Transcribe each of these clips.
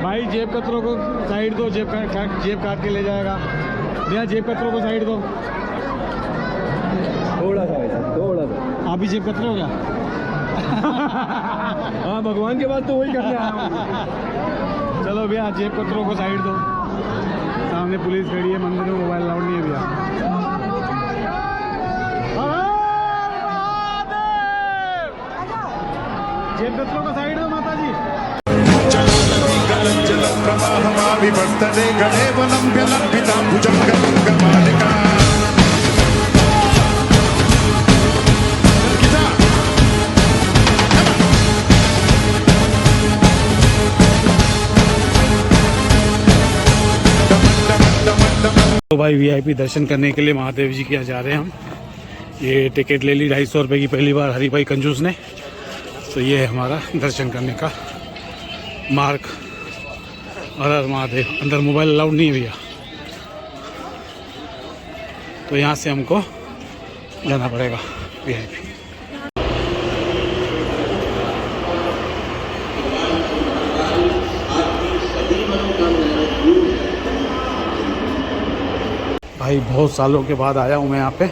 भाई जेब कतरों को साइड दो, जेब काट के ले जाएगा भैया। जेब कतरों को साइड दो थोड़ा सा भाई, थोड़ा सा। आप भी जेब कतरे हो क्या? हाँ, भगवान के बाद तो वही करने आया हूँ। चलो भैया जेब कतरों को साइड दो। सामने पुलिस खड़ी है, मंदिर में मोबाइल अलाउड नहीं है भैया। जेब कतरों को साइड दो माता जी। तो भाई वीआईपी दर्शन करने के लिए महादेव जी के यहाँ जा रहे हैं हम। ये टिकट ले ली 250 रुपये की पहली बार हरी भाई कंजूस ने। तो ये है हमारा दर्शन करने का मार्ग। हर हर महादेव। अंदर मोबाइल अलाउड नहीं है भैया, तो यहाँ से हमको जाना पड़ेगा वीआईपी। भाई बहुत सालों के बाद आया हूँ मैं यहाँ पे,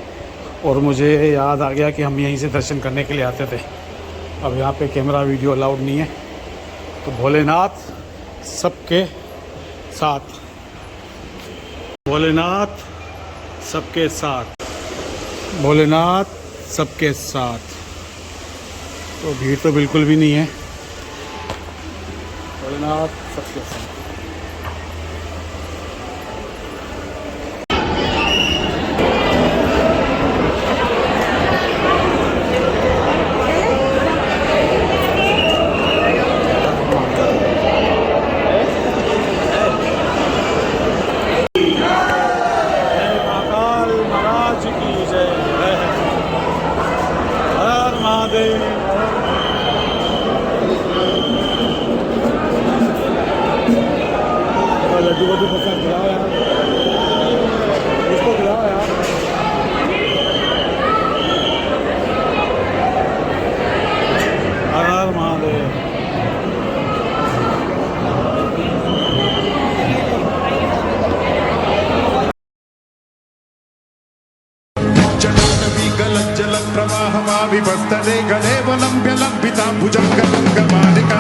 और मुझे याद आ गया कि हम यहीं से दर्शन करने के लिए आते थे। अब यहाँ पे कैमरा वीडियो अलाउड नहीं है। तो भोलेनाथ सबके साथ, भोलेनाथ सबके साथ, भोलेनाथ सबके साथ। तो भीड़ तो बिल्कुल भी नहीं है। भोलेनाथ सबके साथ। लड्डू वड्डू पसंद खिलाओ यार, इसको खिलाओ यार। हर हर महादेव। जल प्रवाहमाविभस्तरे गणेवलम्ब्य लम्बिता भुजङ्गमालिका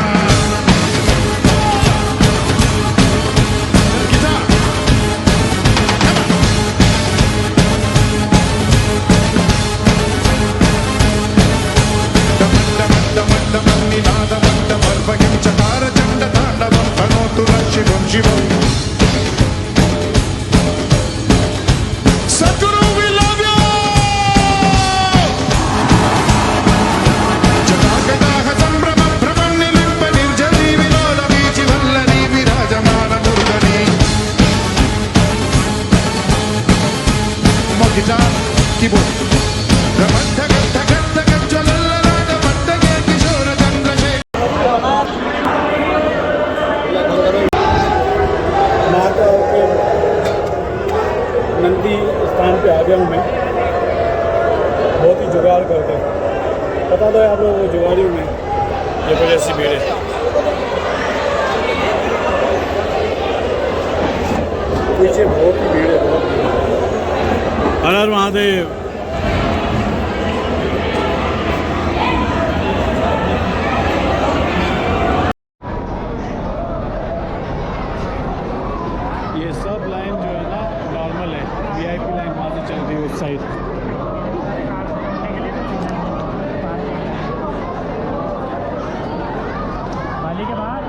नंदी स्थान पे आ गया हूँ मैं। बहुत ही जुगाड़ करते हैं, पता तो है आप लोगों को जुगाड़ी में ये वजह से भीड़ है। पीछे बहुत ही भीड़ है, बहुत भीड़। हर हर महादेव। ये सब लाइन जो है ना नॉर्मल है, वीआईपी लाइन वहाँ से चल रही है उस साइड। पाली के बाद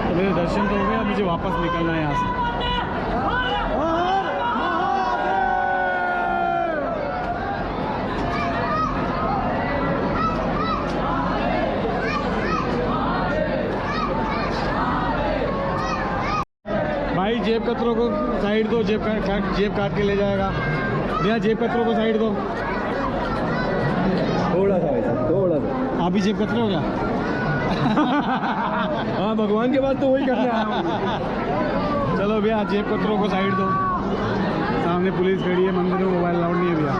तो मेरे दर्शन तो हो गए, मुझे वापस निकलना है यहाँ से। भाई जेब कतरों को साइड दो, जेब काट के ले जाएगा भैया। जेब कतरों को साइड दो थोड़ा सा भाई, थोड़ा सा। आप भी जेब कतरे हो क्या? हाँ, भगवान के बाद तो वही करने आया हूँ। चलो भैया जेब कतरों को साइड दो। सामने पुलिस खड़ी है, मंदिर में मोबाइल अलाउड नहीं है भैया।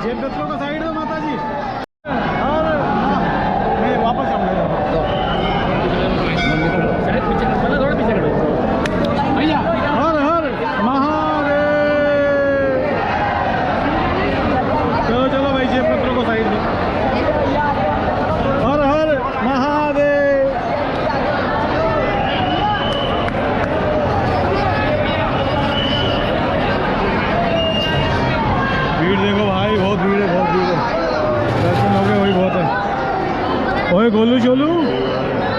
जयपत्रों का साइड दो माता जी। और मैं वापस आऊँगा थोड़ा पीछे करो भैया। हर हर महादेव। चलो चलो भाई जयपत्रों को साइड दो। हर हर महादेव। भीड़ देखो भाई, बहुत भीड़ है, बहुत भीड़ है। दर्शन हो गए वही बहुत है। ओए गोलू चोलू,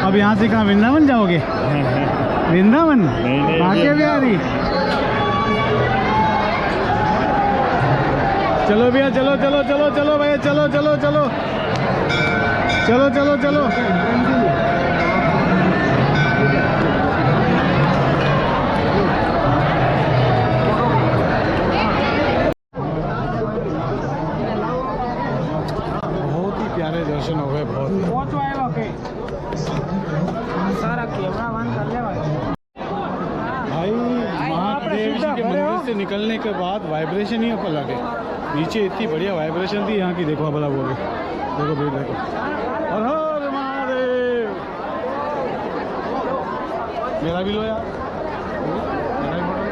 अब यहाँ से कहाँ वृंदावन जाओगे? वृंदावन भाग्य बिहारी। चलो भैया, चलो चलो चलो चलो भैया, चलो चलो चलो चलो चलो चलो। बहुत ही प्यारे दर्शन हो गए, बहुत सारा कैमरा बंद कर ले भाई। भाई। महादेव जी के मंदिर से निकलने के बाद वाइब्रेशन ही ऊपर लगे। नीचे इतनी बढ़िया वाइब्रेशन थी यहाँ की, देखो भला बोले, देखो भीड़ देखो। हर हर महादेव। मेरा भी लो यार, मेरा भी फोटो।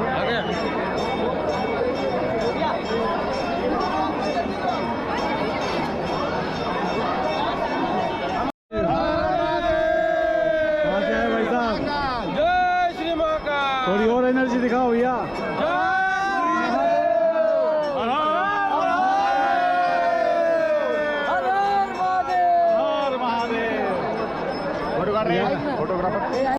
आ गया। कहाँ से आए भाई साहब? जय श्री महाकाल। थोड़ी और एनर्जी दिखाओ भैया। हर महादेव। फोटोग्राफर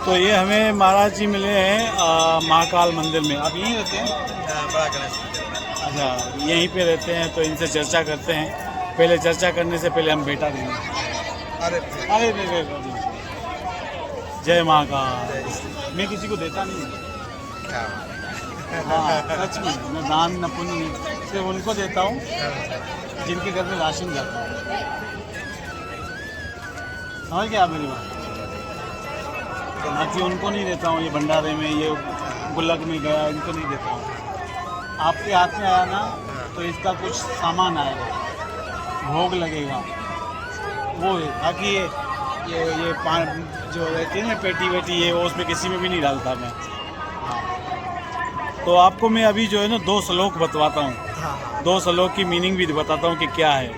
तो ये हमें महाराज जी मिले हैं महाकाल मंदिर में। आप यहीं रहते हैं? बड़ा गणेश। अच्छा, यहीं पे रहते हैं, तो इनसे चर्चा करते हैं। पहले चर्चा करने से पहले हम बेटा देंगे। अरे अरे दे जय महाकाल। मैं किसी को देता नहीं। हाँ सच में, मैं दान न पुण्य नहीं, सिर्फ उनको देता हूँ जिनके घर में राशन जाता है। समझ गया आप मेरी बात? बाकी उनको नहीं देता हूँ, ये भंडारे में, ये गुल्लक में गया, इनको नहीं देता हूँ। आपके हाथ में आया ना, तो इसका कुछ सामान आएगा, भोग लगेगा, वो है। बाकी ये जो रहती है ना पेटी वेटी, ये वो उसमें किसी में भी नहीं डालता मैं। हाँ। तो आपको मैं अभी जो है ना 2 श्लोक बतवाता हूँ। 2 श्लोक की मीनिंग भी बताता हूँ कि क्या है।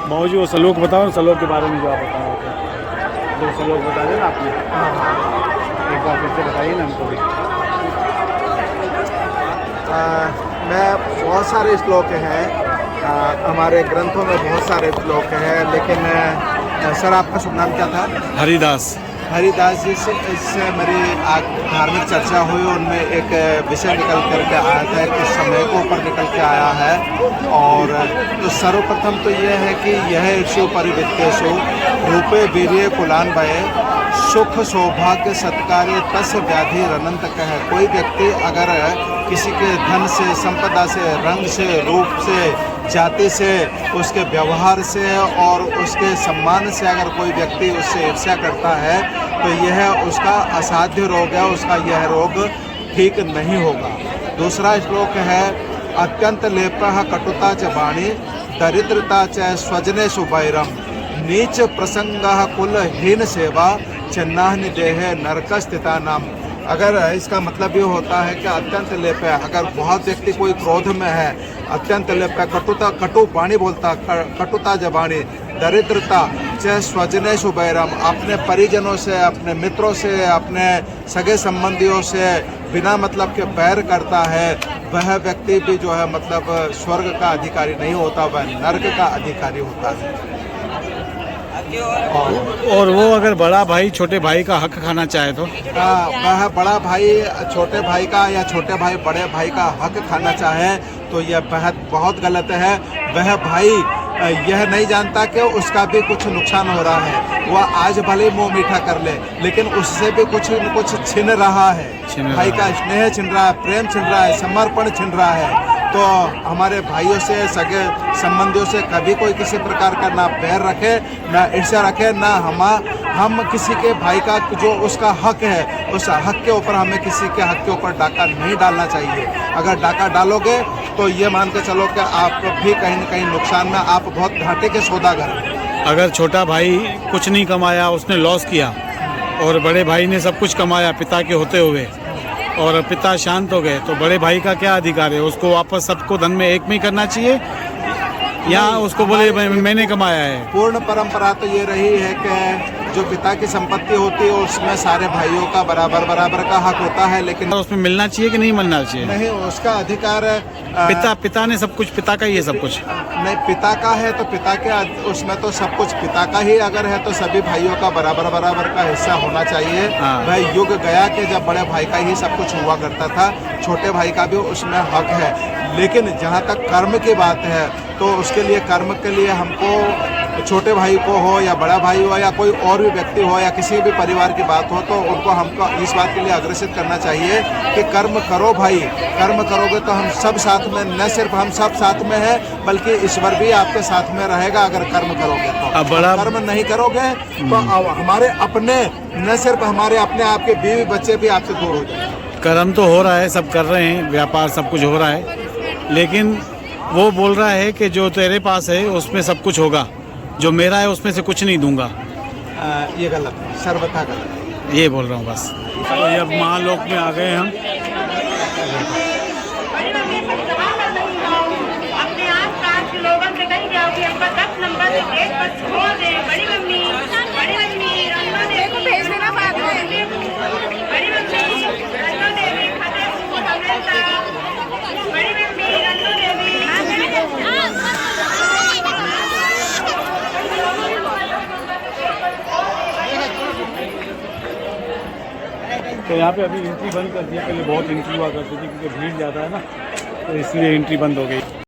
बाबू जी वो श्लोक बताओ, श्लोक के बारे में जो आप बताओ। 2 श्लोक बता देना आपने। एक बार फिर से बताइए ना हमको भी। मैं बहुत सारे श्लोक हैं, हमारे ग्रंथों में बहुत सारे श्लोक हैं, लेकिन सर आपका शुभ नाम क्या था? हरिदास। हरिदास जी से इससे मेरी धार्मिक चर्चा हुई, उनमें एक विषय निकल करके आया था, एक समय को ऊपर निकल के आया है। और तो सर्वप्रथम तो यह है कि यह शिव परिवित्तेषु रूपे वीर्य कुलान्वये सुख सौभाग्य सत्कार्य तस् व्याधि अनंत कह। कोई व्यक्ति अगर किसी के धन से, संपदा से, रंग से, रूप से, जाति से, उसके व्यवहार से और उसके सम्मान से अगर कोई व्यक्ति उससे ईर्ष्या करता है तो यह उसका असाध्य रोग है, उसका यह रोग ठीक नहीं होगा। दूसरा श्लोक है अत्यंत लेपः कटुता च वाणी दरिद्रता च स्वजनेषु वैरम नीच प्रसंगः कुल हीन सेवा चन्नाहनि देहे नरकस्थिता नाम। अगर इसका मतलब ये होता है कि अत्यंत लेप है, अगर बहुत व्यक्ति कोई क्रोध में है, अत्यंत लेप है, कटु वाणी बोलता, कटुता जबाणी, दरिद्रता चाहे स्वजनेषु वैरम, अपने परिजनों से, अपने मित्रों से, अपने सगे संबंधियों से बिना मतलब के बैर करता है, वह व्यक्ति भी जो है मतलब स्वर्ग का अधिकारी नहीं होता, वह नर्क का अधिकारी होता है। और वो अगर बड़ा भाई छोटे भाई का हक खाना चाहे तो वह बड़ा भाई छोटे भाई का या छोटे भाई बड़े भाई का हक खाना चाहे तो यह बहुत गलत है। वह भाई यह नहीं जानता कि उसका भी कुछ नुकसान हो रहा है, वह आज भले मुंह मीठा कर ले लेकिन उससे भी कुछ न कुछ छिन रहा है, भाई का स्नेह छिन रहा है, प्रेम छिन रहा है, समर्पण छिन रहा है। तो हमारे भाइयों से, सगे संबंधियों से कभी कोई किसी प्रकार का ना बैर रखे, ना ईर्ष्या रखे, ना हम किसी के भाई का जो उसका हक है उस हक के ऊपर हमें किसी के हक के ऊपर डाका नहीं डालना चाहिए। अगर डाका डालोगे तो ये मान के चलो कि आप भी कहीं न कहीं नुकसान में, आप बहुत घाटे के सौदागर। अगर छोटा भाई कुछ नहीं कमाया, उसने लॉस किया, और बड़े भाई ने सब कुछ कमाया पिता के होते हुए और पिता शांत हो गए, तो बड़े भाई का क्या अधिकार है? उसको वापस सबको धन में एक में ही करना चाहिए या उसको बोले मैंने कमाया है? पूर्ण परंपरा तो ये रही है कि जो पिता की संपत्ति होती है उसमें सारे भाइयों का बराबर का हक होता है, लेकिन उसमें मिलना चाहिए कि नहीं मिलना चाहिए? नहीं, उसका अधिकार पिता ने सब कुछ, पिता का ही है सब कुछ। नहीं, पिता का है तो पिता के उसमें तो सब कुछ पिता का ही अगर है तो सभी भाइयों का बराबर का हिस्सा होना चाहिए। भाई युग गया कि जब बड़े भाई का ही सब कुछ हुआ करता था, छोटे भाई का भी उसमें हक है। लेकिन जहाँ तक कर्म की बात है तो उसके लिए कर्म के लिए हमको छोटे भाई को हो या बड़ा भाई हो या कोई और भी व्यक्ति हो या किसी भी परिवार की बात हो तो उनको हमको इस बात के लिए अग्रसित करना चाहिए कि कर्म करो भाई, कर्म करोगे तो हम सब साथ में, न सिर्फ हम सब साथ में हैं बल्कि ईश्वर भी आपके साथ में रहेगा अगर कर्म करोगे तो। बड़ा कर्म नहीं करोगे तो हमारे अपने, न सिर्फ हमारे अपने, आपके बीवी बच्चे भी आपसे दूर हो जाएंगे। कर्म तो हो रहा है, सब कर रहे हैं, व्यापार सब कुछ हो रहा है, लेकिन वो बोल रहा है कि जो तेरे पास है उसमें सब कुछ होगा, जो मेरा है उसमें से कुछ नहीं दूंगा। ये गलत है, सर्वथा गलत है। ये बोल रहा हूँ बस। तो ये अब महालोक में आ गए हम। अपने आस-पास के लोगों से कहीं जाओगे, हमको 10 नंबर से गेट पर छोड़ दे। बड़ी मम्मी रंगो देवी भेज देना बाद में। बड़ी मम्मी रंगो देवी फतेहपुर हमेशा। बड़ी मम्मी रंगो देवी। तो यहाँ पे अभी एंट्री बंद कर दिया, पहले बहुत एंट्री हुआ करती थी क्योंकि भीड़ ज़्यादा है ना, तो इसलिए एंट्री बंद हो गई।